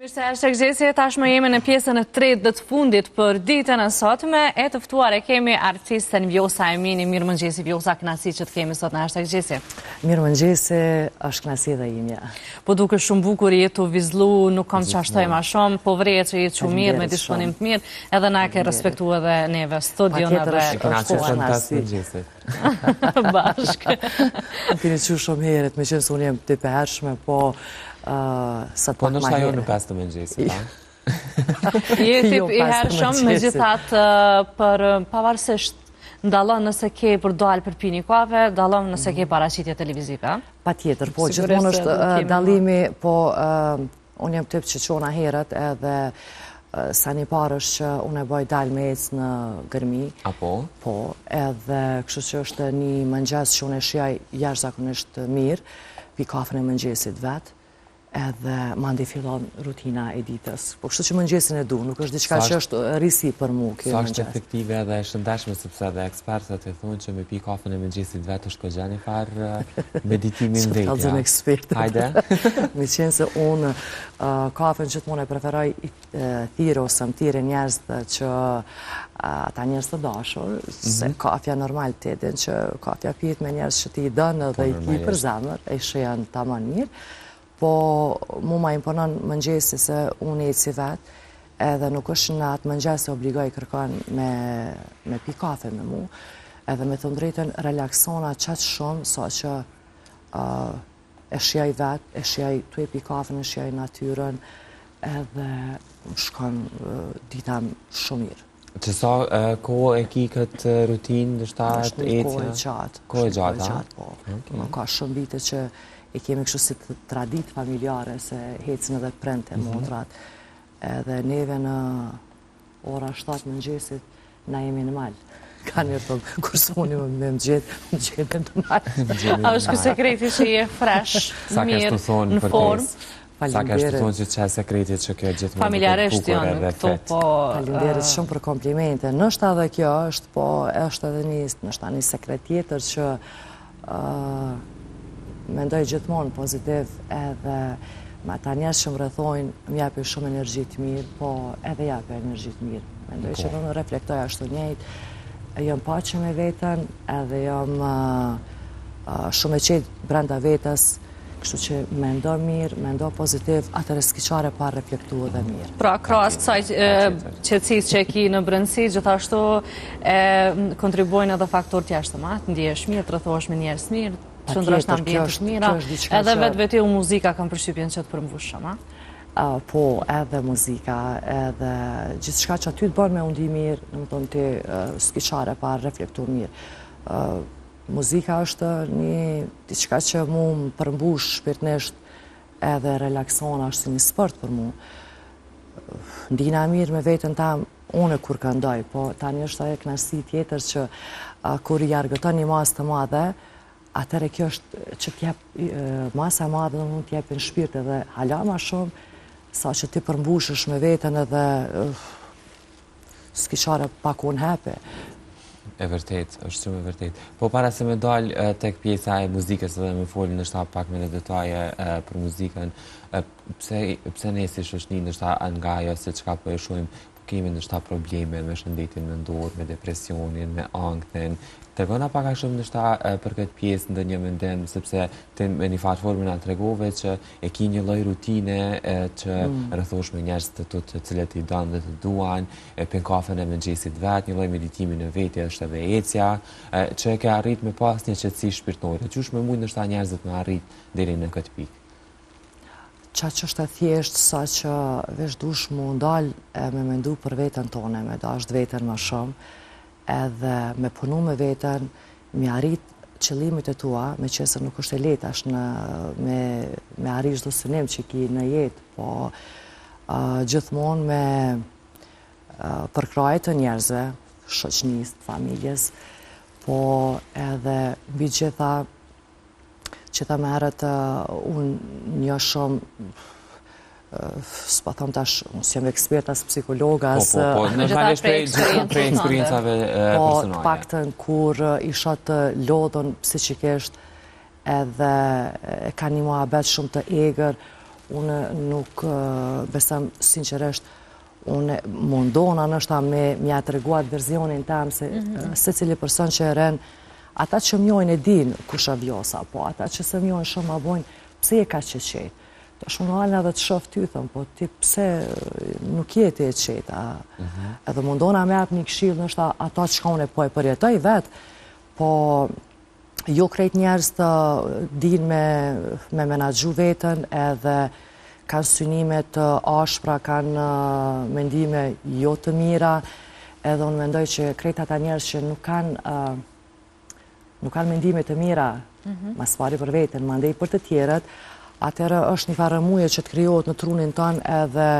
Mirë se është gjësi, tashmë jemi në pjesën e tretë dhe të fundit për ditën e sotme, e të ftuar e kemi artistën Vjosa Emini. Mirë mëngjesi Vjosa, kënaqësi që të kemi sot në #gjësi. Mirë mëngjesi, është kënaqësi dhe imja. Po duke shumë bukur jetë të vizlu, nuk kam që ashtoj ma shumë, po vreje që jetë shumë mirë, me disponim të mirë, edhe na ke respektu edhe neve studion edhe kënaqësi. Bashkë. Më keni që shumë heret, me qenë se unë jem të përhershme, po po nështë ajo në 5 të mëngjesi, pa? Je tip i hershëm, me gjithat për pavarësisht ndalon nëse ke për dalë për pini kafe, ndalon nëse ke paraqitje televizive. Pa tjetër, po gjithmonë është dalimi, po unë jem tip që qona heret edhe sa një parë është që unë e boj dalë me ecë në gërmi. Apo? Po, edhe kështu që është një mëngjes që unë e shijaj jashtëzakonisht mirë, pi kafën e mëngjesit vetë, edhe mandi fillon rutina e ditës. Po kështu që mëngjesin e du, nuk është diçka që është risi për mu kjo mëngjes. Sa është efektive edhe e shëndeshme, sepse edhe ekspertët e thonë që me pi kafën e mëngjesit vetë është këgja një farë meditimin vetja. Që talëzën ekspertët. Hajde. Mi qenë se unë kafën që të mune preferoj thirë ose më thire njerëz që ata njerëz të dashur, se kafja normal të edhin që kafja pijet me njerëz që ti i dënë dhe i ki për zemër, e shëjan ta ma mirë. Po mu ma imponon mëngjesi se unë e si vetë, edhe nuk është në atë mëngjesi obligoj kërkan me pi kafe me mu, edhe me të ndrejten relaksona qatë shumë, sa që e shjaj vetë, e shjaj të e pi kafe, e shjaj natyren, edhe më shkon dita shumë mirë. Që sa kohë e ki këtë rutinë, dështë ta të ecja? Kohë e gjatë. Kohë e gjatë, po. Ka shumë vite që e kemi kështu si tradit familjare, se hecën edhe prente motrat. Edhe neve në ora 7 mëngjesit, na jemi në malë. Ka njërë tonë, kurse unë me më gjetë në malë. A është këtë sekreti që je fresh, mirë, në formë? Sa ka është të thonë që që e sekretit që kjo gjithë më familjarisht janë këto, po... Falimderit shumë për komplimente. Nështë edhe kjo është, po është edhe një sekret tjetër që mendoj gjithmonë pozitiv edhe ma ta njerës që më rëthojnë më japi shumë energji të mirë, po edhe japi energji të mirë. Mendoj që në reflektoj ashtu njëjtë, jam paqe me vetën edhe jam shumë e qetë brenda vetës, kështu që mendo mirë, mendo pozitiv, atëre s'kiqare pa reflektu edhe mirë. Pra, krahas kësaj qetësisë që e ki në brendësi, gjithashtu kontribuojnë edhe faktor tjashtë të ndjesh mirë, të rëthosh me njerës mirë, që ndrësht në ambjentës mira, edhe vetë u muzika kam përshtypjen që të përmbushëm, a? Po, edhe muzika, edhe gjithë shka që aty të bërë me undi mirë, në më tonë të s'kiqare pa reflektu mirë. Muzika është një diçka që mu më përmbush shpirtnesht edhe relaksona, është si një sport për mu. Ndina mirë me vetën tam, une kur këndoj, po tani është ajo kënaqësi tjetër që kur i argëton një masë të madhe, atëre kjo është që t'jep masa madhe dhe mund t'jep në shpirt edhe hala ma shumë, sa që ti përmbushësh me vetën edhe s'kiqare pak unë hepe. E vërtet, është shumë e vërtet. Po para se me dalë tek pjesa e muzikës edhe me folë nështë pak me në detaje për muzikën, pse ne si shoqni nështë nga ajo se qka po e shojmë, kemi nështë probleme me shëndetin mendor, me depresionin, me anktin. Tregona pak a shumë nështë për këtë pjesë ndë një mendim, sepse me një farë formë nga tregove që e ki një lloj rutine që rëthosh me njerëz të të cilët i danë dhe të duan, pin kafen e mëngjesit vetë, një lloj meditimi në vetje është edhe ecja, që e ke arrit me pas një qetësi shpirtnore. Qysh me mujt nështë njerëzit me arrit deri në këtë pikë? Qa që është e thjeshtë sa që veç dush mu ndalë me mendu për vetën tone, me dasht vetën më shumë, edhe me punu me vetën, me arrit qëllimit e tua, me qëse nuk është e letash me arrit çdo synim që ki në jetë, po gjithmonë me përkrajt të njerëzve, shoqnis, familjes, po edhe mbi gjitha që ta merët unë një shumë, s'pa thom tash, unë s'jam ekspert as psikologa, as... Po, normalisht prej eksperiencave personale. Po, të paktën kur isha të lodhën psikikisht edhe ka një muhabet shumë të egër, unë nuk besam sinqeresht, unë mundona nështa me mja të reguat verzionin tam se cili person që e ren, ata që mjojnë e din kusha vjosa, po ata që se mjojnë shumë ma bojnë, pse je ka që qetë? Ta shumë alën edhe të shof ty, thëmë, po ti pse nuk jeti e qetë? Edhe mundona me apë një këshilë nështa ata që ka unë po e përjetoj vetë, po jo krejt njerës të din me menagju vetën edhe kanë synime të ashpra, kanë mendime jo të mira, edhe unë mendoj që krejt ata njerës që nuk kanë mendime të mira, mas pari për vetën, ma ndej për të tjerët, atërë është një farë muje që të krijohet në trunin tonë edhe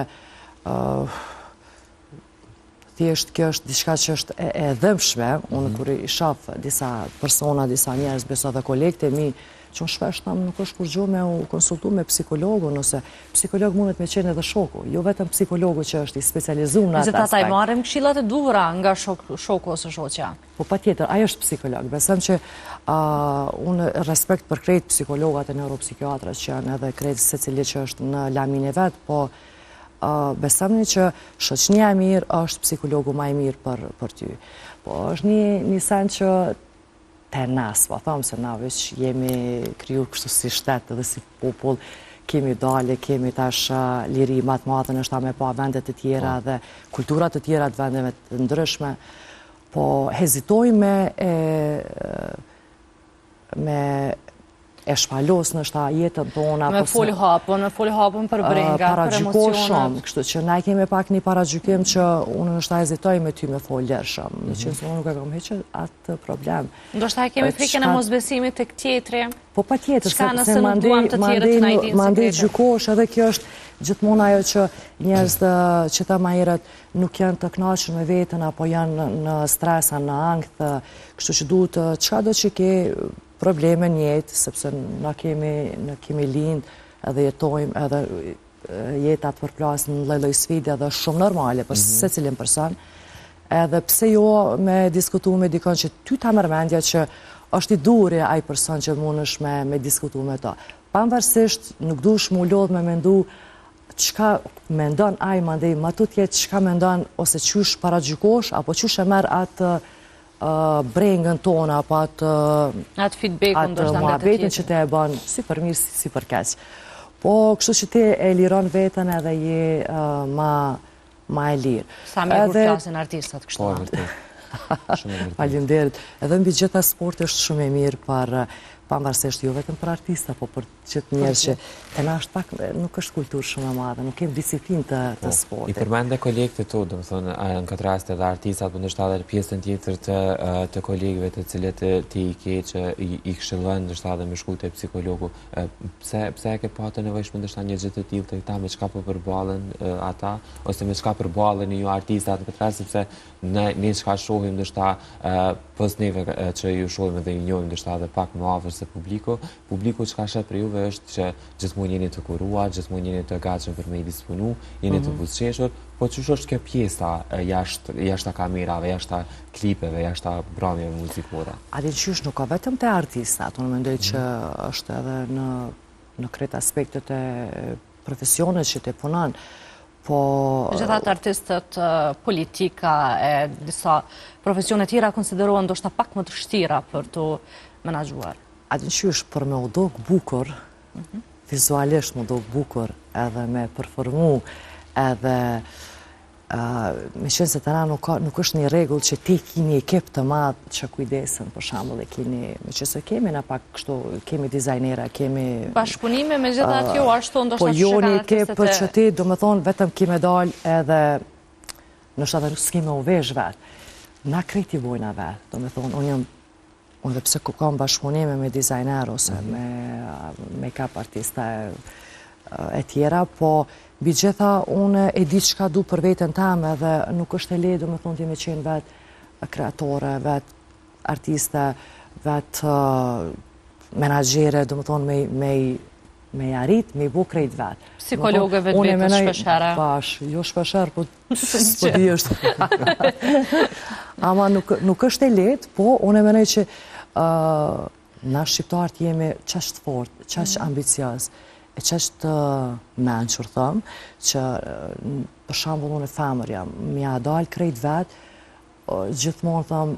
thjesht kjo është diçka që është e dhëmshme, unë kur i shaf disa persona, disa njerës, beso dhe kolegët e mi, që unë shpesh thamë nuk është kur gjo me u konsultu me psikologun, ose psikolog mundet me qenë edhe shoku, jo vetëm psikologu që është i specializuar në atë aspekt. Gjithata i marrim këshillat e duhura nga shoku ose shoqja. Po pa tjetër, ajo është psikolog. Besem që unë respekt për krejt psikologat e neuropsikiatrat që janë edhe krejt se cili që është në lamin e vetë, po besem një që shoqnia e mirë është psikologu ma e mirë për ty. Po është një sen që te nas, po thamë se na veç jemi kriju kështu si shtetë dhe si popull, kemi dalje, kemi tash liri matë madhe nështë ta me pa vendet të tjera dhe kulturat të tjera të vendeve të ndryshme, po hezitoj me e shpalos nështë ta jetën tona. Me full hapën për brenga, për emocionet. Shumë, kështu që na kemi pak një paragjykim që unë nështë ta hezitoj me ty me full lërshëm, me që nësë unë nuk e kam heqë atë problem. Ndoshta kemi frikën e mosbesimit të këtjetri. Po pa tjetër, se mandej gjykosh edhe kjo është gjithmonë ajo që njerëz që ta maherët nuk janë të kënaqur me veten apo janë në stres, në ankth, kështu që duhet çka do që ke probleme në jetë, sepse na kemi lind edhe jetojmë edhe jetat përplasin në lloj-lloj sfide edhe shumë normale për secilin person. Edhe pse jo me diskutu me dikon që ty ta merr mendja që është i duri ai person që mundesh me diskutu me to. Pavarësisht nuk duhesh mu lodh me mendu çka mendon ai mandej, ma tutje çka mendon ose çysh paragjykosh apo çysh e merr atë brengën tonë apo atë feedback-un ndoshta nga të tjerë që te e bën si për mirë si për keq. Po kështu që ti e liron veten edhe je ma e lirë. Sa mirë kur flasin artistat kështu. Po, vërtet. Faleminderit. Edhe mbi gjitha sport është shumë e mirë pavarësisht jo vetëm për artista, po për gjithë njerëz që te na është pak nuk është kulturë shumë e madhe, nuk kemi disiplinë të sportit. I përmend kolegët e tu, domethënë në këtë rast edhe artistat, por ndoshta edhe pjesën tjetër të kolegëve të cilët ti i ke që i këshillojnë ndoshta edhe me shku te psikologu. Pse e ke patë nevojshme ndoshta një gjë të tillë te këta, me çka po përballen ata ose me çka përballen ju artistat, në këtë rast sepse ne çka shohim ndoshta pos neve që ju shohim edhe ju njohim ndoshta edhe pak më afër se publiku çka shet për juve është që gjithmonë jeni të kuruar, gjithmonë jeni të gatshëm për me i disponu, jeni të buzëqeshur, po çush është kjo pjesa jashtë kamerave, jashtë klipeve, jashtë bramjeve muzikore? A di qysh nuk ka vetëm te artistat, unë mendoj që është edhe në krejt aspektet e profesionet që te punon, po... Gjithatë artistët, politika e disa profesionet tjera konsiderohen ndoshta pak më të vështira për të menaxhuar. A di qysh për me u dok bukur, vizualisht më dok bukur, edhe me performu, edhe me qenë se të na nuk është një regull që ti kini ekip të madhë që kujdesen, për shambull e kini, me që se kemi në pak kështu, kemi dizajnera, kemi... Bashkëpunime me gjitha kjo ashtu ndoshta po jo një ekip për që ti, do më thonë, vetëm kime dal edhe, nështë edhe nuk s'kime u vesh vetë. Na krejti vojna vetë, do më thonë, unë dhe pse ku kam bashkëpunime me dizajner ose me make-up artista e tjera, po bi gjitha unë e di çka du për veten tam edhe nuk është e lehtë, do më thonë, ti me qenë vetë kreatore, vetë artiste, vetë menaxhere, do më thonë me arrit, me i bu krejt vetë. Psikologëve të vetës shpeshherë. Bash, jo shpeshherë, po di është. Ama nuk është e lehtë, po unë e menoj që na shqiptarët jemi qaq të fort, qaq ambicios, e që është menqër, thëmë, që për shambull unë e femër jam, mja dalë krejt vetë, gjithmonë thëmë,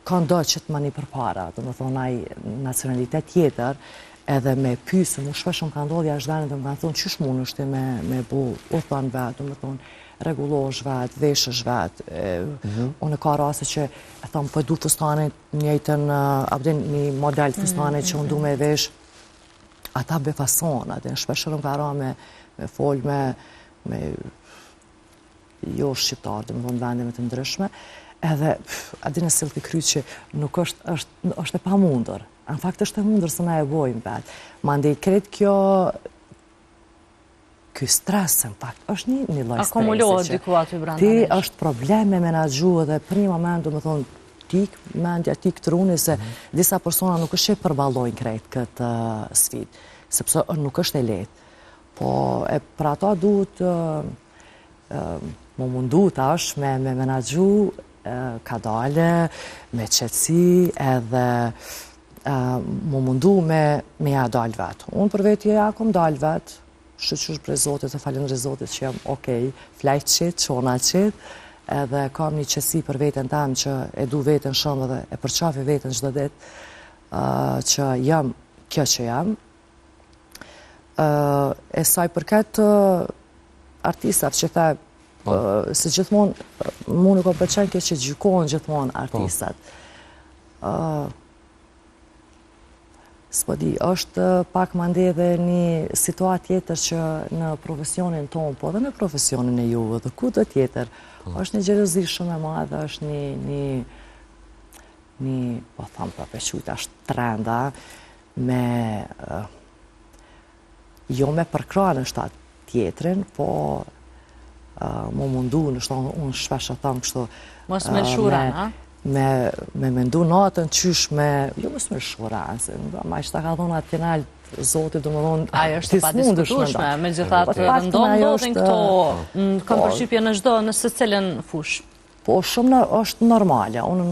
ka ndo që të mani për para, të më thonë ajë nacionalitet tjetër, edhe me pysë, më shpeshëm ka ndodhja është venë, dhe më kanë thonë qysh mund është me bu uthan vetë, më thonë, regulosh vetë, veshësh vetë. Unë ka rase që, e thamë, për du fustanit njëjtën, abdin një model fustanit që unë du me vesh, ata befason, atë shpeshërëm ka ra me folë me jo shqiptarë, dhe më thonë vendime të ndryshme, edhe, adin e silë të kry që nuk është e pa mundër. Në fakt është e mundër se na e bojmë vetë. Ma ndej kretë ky stres, në fakt, është një loj stresi. Akumulohet diku aty brenda. Ti është problem me menagju edhe për një moment, du me thonë, tik truni, se disa persona nuk është që përballojnë krejt këtë sfit, sepse nuk është e letë. Po, për ato duhet më mundu tash me menagju ka dale, me qetësi, edhe më mundu me ja dalë vetë. Unë për vetë ja kom dalë vetë, shqyqysh për Zotit, e falendri Zotit që jam okej, flajt qitë, qona qitë, edhe kam një qësi për vetën tam që e du vetën shumë dhe e përqafi vetën çdo ditë, që jam kjo që jam. E saj përket artistat që the, se gjithmonë, mu nuk o përqen kjo që gjykojnë gjithmonë artistat. S'po di, është pak më ndje dhe një situatë tjetër që në profesionin tonë, po dhe në profesionin e juve, dhe ku të tjetër, është një gjelozi shumë e madhe, është një, po thamë përpequjt, është trenda, jo me përkra në shtatë tjetrin, po më mundu, unë shpesh e thamë kështu, mos me shura, na? Me mendu natën qysh jo mësë me shura, ma ishta ka thonë atë final Zotit, du më thonë, ajo është pa diskutueshme, me gjithatë ndodhin këto, kam përshqipje në çdo, në secilin fush. Po, shumë është normale, unë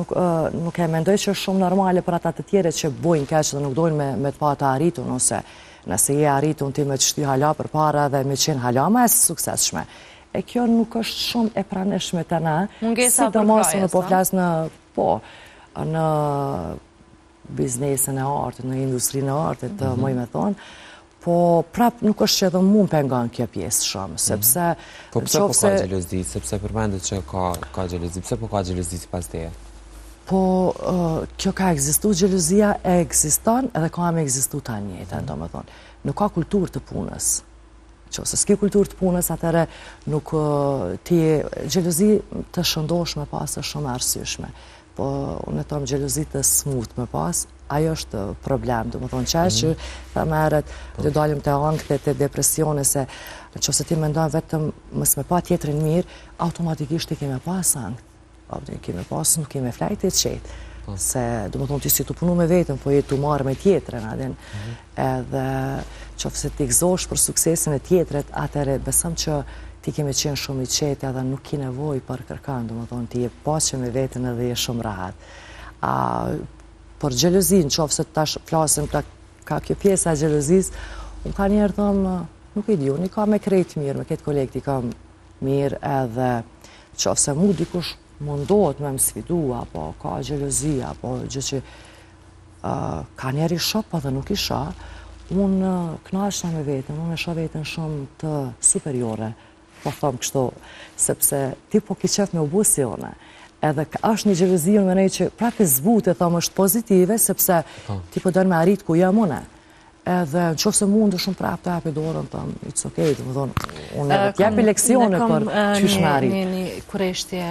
nuk e mendoj që është shumë normale për ata të tjere që bojnë keq dhe nuk dojnë me të pa të arritun, ose nëse je arritun ti me të shty hala për para dhe me qenë hala ma e suksesshme. E kjo nuk është shumë e praneshme të na, mungesa përkrajes, po flasë në biznesin e artit, në industrinë e artit, të moj me thonë, po prap nuk është që edhe mund pengon kjo pjesë shumë, sepse... Po pëse po ka gjelozi, sepse përmendet që ka gjelozi, pëse po ka gjelozi si pas teje? Po, kjo ka egzistu, gjelozia e egziston edhe ka me egzistu ta njëtë, do me thonë. Nuk ka kulturë të punës. Që ose s'ki kulturë të punës, atëre nuk ti gjelozi të shëndosh me pas është shumë arsyeshme. Po, unë e tomë gjelozi të smut me pas, ajo është problem, du më thonë qesh që të meret, të dalim të angët të depresione, se që ose ti me ndonë vetëm mësë me pa tjetërin mirë, automatikisht ti keme pas angët, keme pas, nuk keme flajt e qetë. Se, du më thonë, ti si të punu me vetëm, po jetë të marë me tjetërën, adin, edhe që ofse ti gëzosh për suksesin e tjetëret, atëre besëm që ti keme qenë shumë i qetë edhe nuk ki nevoj për kërkan, du më thonë, ti je pache me vetën edhe je shumë rahat. Për gjelozin, që ofse tash flasim ka kjo pjesa gjelozis, unë ka njerë thëmë, nuk i di, unë i ka me krejtë mirë, me këtë kolekti ka mirë edhe që ofse mu dikush mundohet me më sfidu, apo ka gjelozi, apo gjë që ka njeri shop, edhe nuk i sha, unë knashna me vetën, unë e sha vetën shumë të superiore, po thëmë kështu, sepse ti po ki qef me u busi one, edhe është një gjelozi unë me nej që prapi zbute, thëmë është pozitive, sepse ti po dërë me arrit ku jam une, edhe në qofë se mundu shumë prap të api dorën, thëmë, it's okej, të më thonë, unë edhe t'japi leksione për qysh me arrit. Një kureshtje,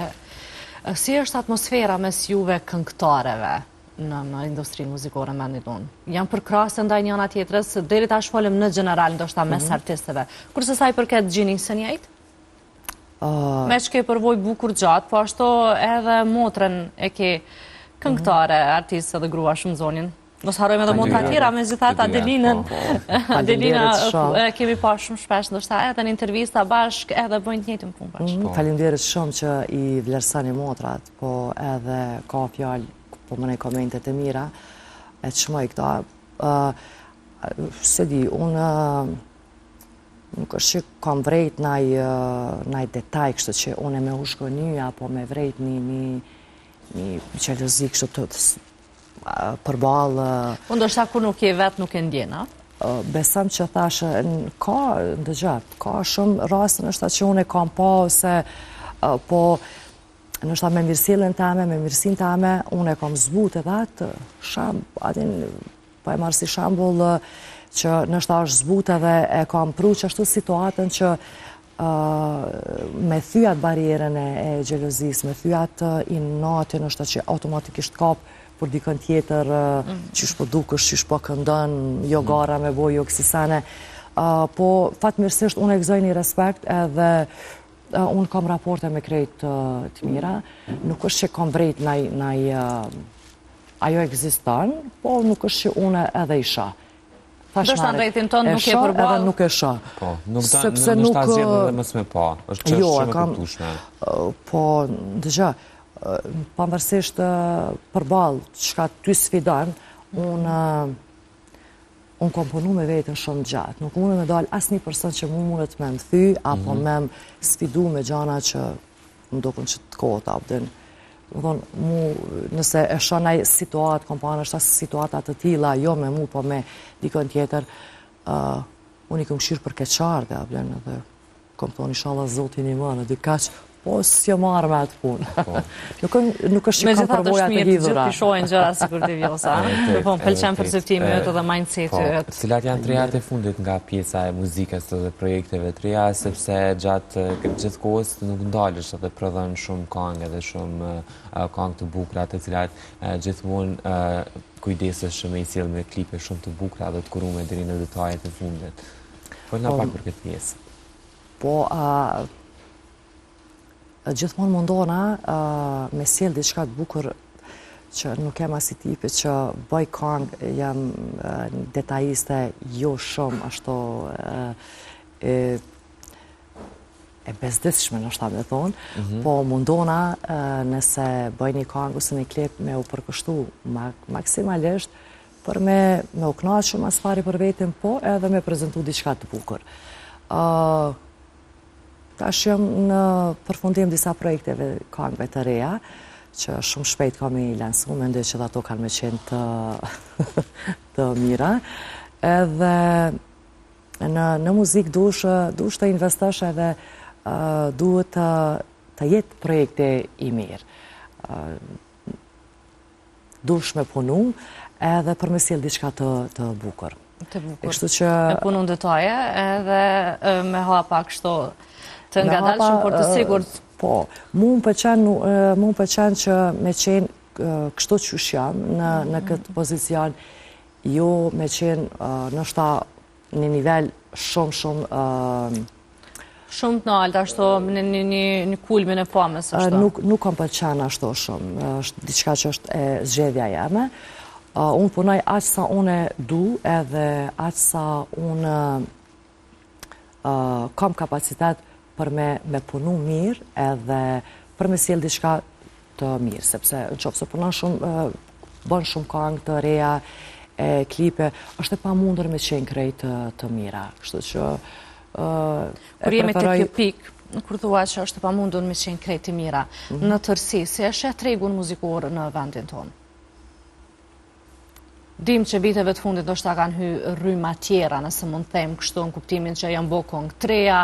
si është atmosfera mes juve këngëtareve në industrinë muzikore, me një tonë? Janë përkrasë ndaj njëna tjetërës, deri ta shfolëm në general, ndoshta mes artisteve. Kurse saj përket Gjinisën jajtë? Me që ke përvoj bukur gjatë, po ashtu edhe motrën e ke këngëtare, artistë dhe grua shumë zonin. Nësë harojme edhe motra tjera, me gjithat Adelinën. Adelina kemi pa shumë shpesh, ndoshta edhe në intervista bashk, edhe bëjnë të njëjtën punë bashk. Falimderit shumë që i vlerësani motrat, po edhe ka fjallë, po më nej komentet e mira, e të shmoj këta. Se di, unë nuk është që kam vrejt naj detaj, kështë që unë me u shkëny, apo me vrejt një gjelozi kështë të përbalë. Unë do shta kur nuk je vetë nuk e ndjena? Besëm që thashë, ka shumë rastën është që unë e kam pa, ose po nështë me mirësillën tame, me mirësin tame, unë e kam zbut edhe atë atin, pa e marë si shambull që nështë është zbut edhe e kam pru që ashtu situatën që me thyat barierën e gjelozis, me thyat i natin është që automatikisht kap për dikën tjetër, qysh po dukësh, qysh po këndën, jo gara me boj, jo kësisane. Po fatmirësisht unë e gëzoj një respekt edhe unë kam raporte me krejt të mira, nuk është që kam vrejt ajo egzistan, po nuk është që unë edhe isha. Do shta në rejtin tonë nuk e përbal? Edhe nuk e sha. Po, nuk shta zhjetë dhe mësë me pa, është që shumë e këptushme. Po, dëgja, pamërsisht përbal, qka ty sfidan, unë komponu me vetën shumë gjatë. Nuk unë me dalë asë një person që mu mundet me më thy, apo me më sfidu me gjana që më dokën që të kota, abdin. Nëse e shonaj situatë, kompanë është asë situatat të tila, jo me mu, po me dikën tjetër, unë i këmë shirë për keqarë dhe kom thonë ishala zotin i mënë, dy kaqë, po s'jo marrë me atë punë. Nuk është që kam përvoja të lidhura. Me gjitha të shojnë gjëra si kur të vjosa, po më pëlqen perceptimi jëtë dhe mindset jëtë. Cilat janë trejat e fundit nga pjesa e muzikës dhe projekteve treja, sepse gjatë gjithë kohës nuk ndalësh edhe prodhën shumë kangë dhe shumë kangë të bukra të cilat gjithmonë kujdesesh me i sjellë me klipe shumë të bukra dhe të kurume deri në detajet e fundit. Po nga pak për këtë pjesë. Po, gjithmonë mundona me sjellë diçka të bukur që nuk jem asi tipi që bëj kangë, jam detajiste jo shumë ashtu e bezdishme në shta me thonë, po mundona nëse bëj një kangë ose një klip me u përkështu maksimalisht për me u knaqë mas pari për vetin, po edhe me prezentu diçka të bukur. Tash jam në përfundim disa projekteve kangëve të reja, që shumë shpejt kam i lansu, mendoj që ato kanë me qenë të mira. Edhe në muzikë dush të investosh edhe duhet të jetë projekte i mirë. Dush me punu edhe për me sjellë diçka të bukur. Të bukur. Me punu në detaje edhe me hapa kështu të nga dalë shumë për të sigurt. Po, mu më pëlqen që me qenë kështu që jam në këtë pozicion, jo me qenë nështë një nivel shumë shumë të naltë, ashtu në një kulmin e famës, ashtu? Nuk kam pëlqen ashtu shumë, është diçka që është e zgjedhja jame. Unë punoj aq sa unë du, edhe aq sa unë kam kapacitet për me punu mirë edhe për me sjellë diçka të mirë, sepse në qofë se punon shumë, bën shumë kangë të reja, klipe, është e pa mundur me qenë krejt të mira. Kështu që kur jemi të kjo pikë, kur thua që është e pa mundur me qenë krejt të mira, në tërsi, si e shet tregun muzikor në vendin tonë? Dim që viteve të fundit do shta kanë hy rryma tjera, nëse mund të them kështu në kuptimin që janë bo kongë treja,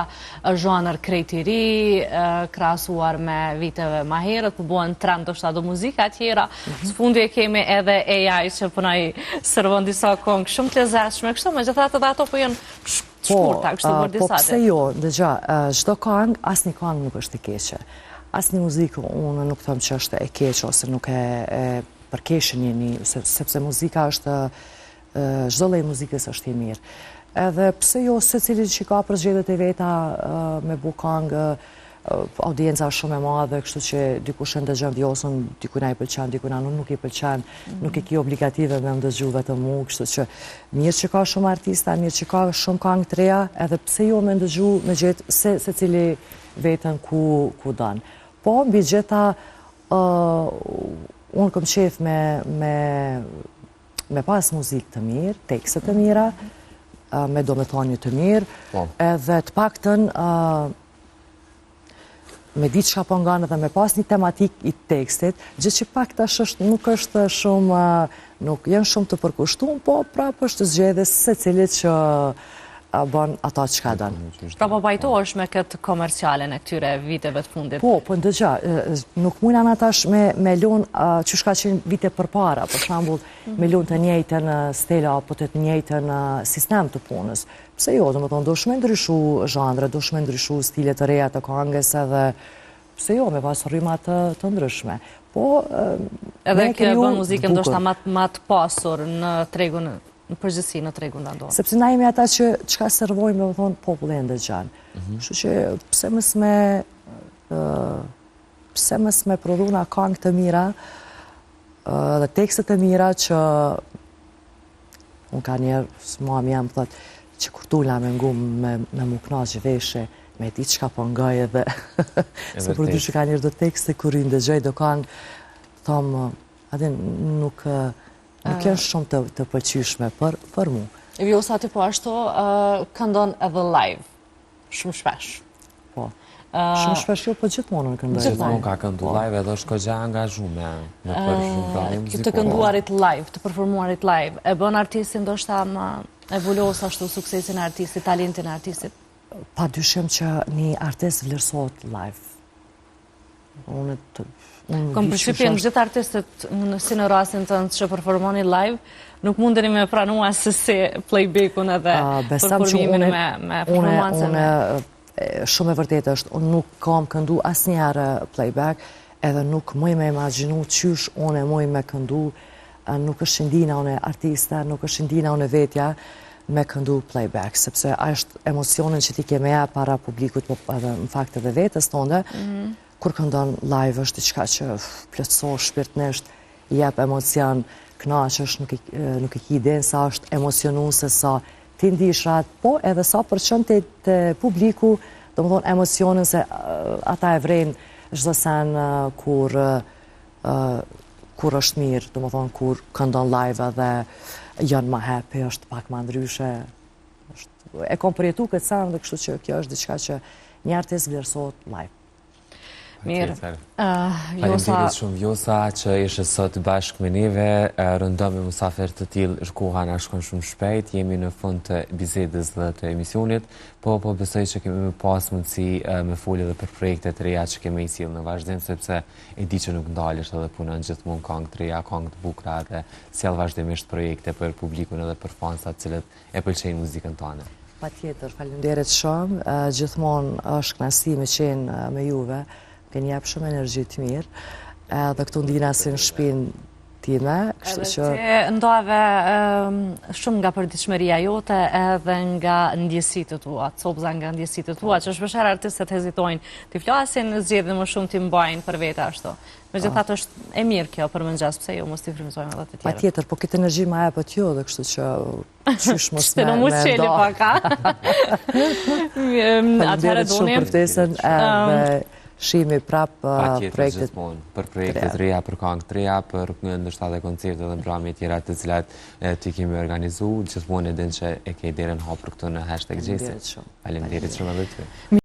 zhanër krejt i ri, krasuar me viteve ma herët, po bojnë trend do shta do muzika tjera. Së fundi e kemi edhe AI që përnaj sërvon disa kongë shumë të lezeshme, kështu me gjithat edhe ato po janë shkurta, kështu për disa. Po pse jo, dëgja, çdo kongë, asë një kongë nuk është i keqe. Asë një muzikë unë nuk thëmë që është e keqe, ose nuk përkeshin sepse muzika është, çdo lloj muzikës është i mirë. Edhe pse jo se cilin që ka përzgjedhjet e veta me bu kangë, audienca është shumë e madhe, kështu që dikush e ndëgjon vjosën, dikujna i pëlqen, dikujna nuk i pëlqen, nuk i ki obligative me ndëgju vetëm mu, kështu që mirë që ka shumë artista, mirë që ka shumë kangë të reja, edhe pse jo me ndëgju me gjetë se cili vetën ku danë. Po, mbi gjitha, unë këm qef me me pas muzikë të mirë, tekste të mira, me domethënie të mirë, edhe të paktën me ditë çka po ngan edhe me pas një tematik i tekstit, gjë që pak tash nuk është shumë, nuk janë shumë të përkushtuar, po prapë është zgjedhjes secilit që bën ata çka don. Pra po pajtohesh me këtë komercialen e këtyre viteve të fundit. Po ndëgja, nuk mundan atash me lun që ka qenë vite përpara, për shembull, me lun të njëjtën stela apo të njëjtën sistem të punës. Pse jo, domethënë dush me ndryshu zhandre, dush me ndryshu stile të reja të këngës edhe pse jo, me pas rryma të ndryshme. Po edhe kjo bën muzikën ndoshta më të pasur në tregun në përgjithësi në tregun ndonjë. Sepse na jemi ata që çka servojmë, domethënë popullin e ndëgjon. Kështu që pse mos me prodhuna këngë të mira dhe tekste të mira që unë ka njerë mami jam thot që kur tula me ngum me mu knaqë veshe me ti çka po ngaj edhe se për dy që ka njerë do tekste kur i ndëgjoj do këngë thomë adin nuk janë shumë të pëlqyeshme për mu. Vjosa ti po ashtu këndon edhe live, shumë shpesh. Po, shumë shpesh jo, po gjithmonë në këndoj. Gjithmonë ka këndu live edhe është kohë angazhume në përshëndetje muzikore. Të kënduarit live, të performuarit live, e bën artistin ndoshta më evolos ashtu suksesin e artistit, talentin e artistit? Pa dyshim që një artist vlerësohet live. Kom përshtypjen gjithë artistët si në rastin tënd që performoni live, nuk mundeni me pranua se si playback-un edhe performimin me performancën. Unë shumë e vërtetë është, unë nuk kam këndu asnjëherë playback, edhe nuk mëj me imagjinu qysh unë mëj me këndu, nuk është ndina unë artista, nuk është ndina unë vetja me këndu playback, sepse është emocionin që ti ke me ja para publikut, edhe në fakt edhe vetës tonde, kur këndon live është diçka që plotësohesh shpirtnisht, jep emocion, kënaqesh, nuk e ki idenë sa është emocionuese, sa ti ndishat, po edhe sa përqen të publiku, domethënë emocionin se ata e vrejnë çdo sen kur është mirë, domethënë kur këndon live edhe janë më happy, është pak më ndryshe. E kom përjetu këtë sen dhe kështu që kjo është diçka që një artist vlerësohet live. Mirë. Faleminderit shumë Vjosa që ishe sot bashkë me neve, rëndëm me musafir të tillë, koha na shkon shumë shpejt, jemi në fund të bisedës dhe të emisionit, po besoj që kemi pas mundësi me folje edhe për projekte të reja që kemi i sjellë në vazhdim, sepse e di që nuk ndalesh edhe punon gjithmonë këngë të reja, këngë të bukura dhe sjell vazhdimisht projekte për publikun edhe për fansat cilët e pëlqejnë muzikën tonë. Patjetër, faleminderit shumë, gjithmonë është kënaqësi me qenë me juve. Kënë jep shumë energji të mirë, edhe këtu ndina si në shpinë time, kështu që... Edhe që ndove shumë nga përditshmëria jote edhe nga ndjesitë tua, copza nga ndjesitë tua, që shpeshherë artistët hezitojnë t'i flasin, zgjedhin më shumë t'i mbajnë për vete ashtu. Megjithatë është e mirë kjo për mëngjes, pse jo mos t'i frymëzojmë edhe të tjerët. Patjetër, po këtë energji ma jepet ju, dhe kështu që qysh mos me në mos qeli paka. Faleminderit shumë për ftesën edhe shihemi prapë projektet për projektet reja, për këngë të reja, për ndoshta edhe koncerte dhe mbrëmje të tjera të cilat ti kemi organizuar, gjithmonë e din që e ke derën hapur këtu në #gjesi. Faleminderit shumë edhe ty.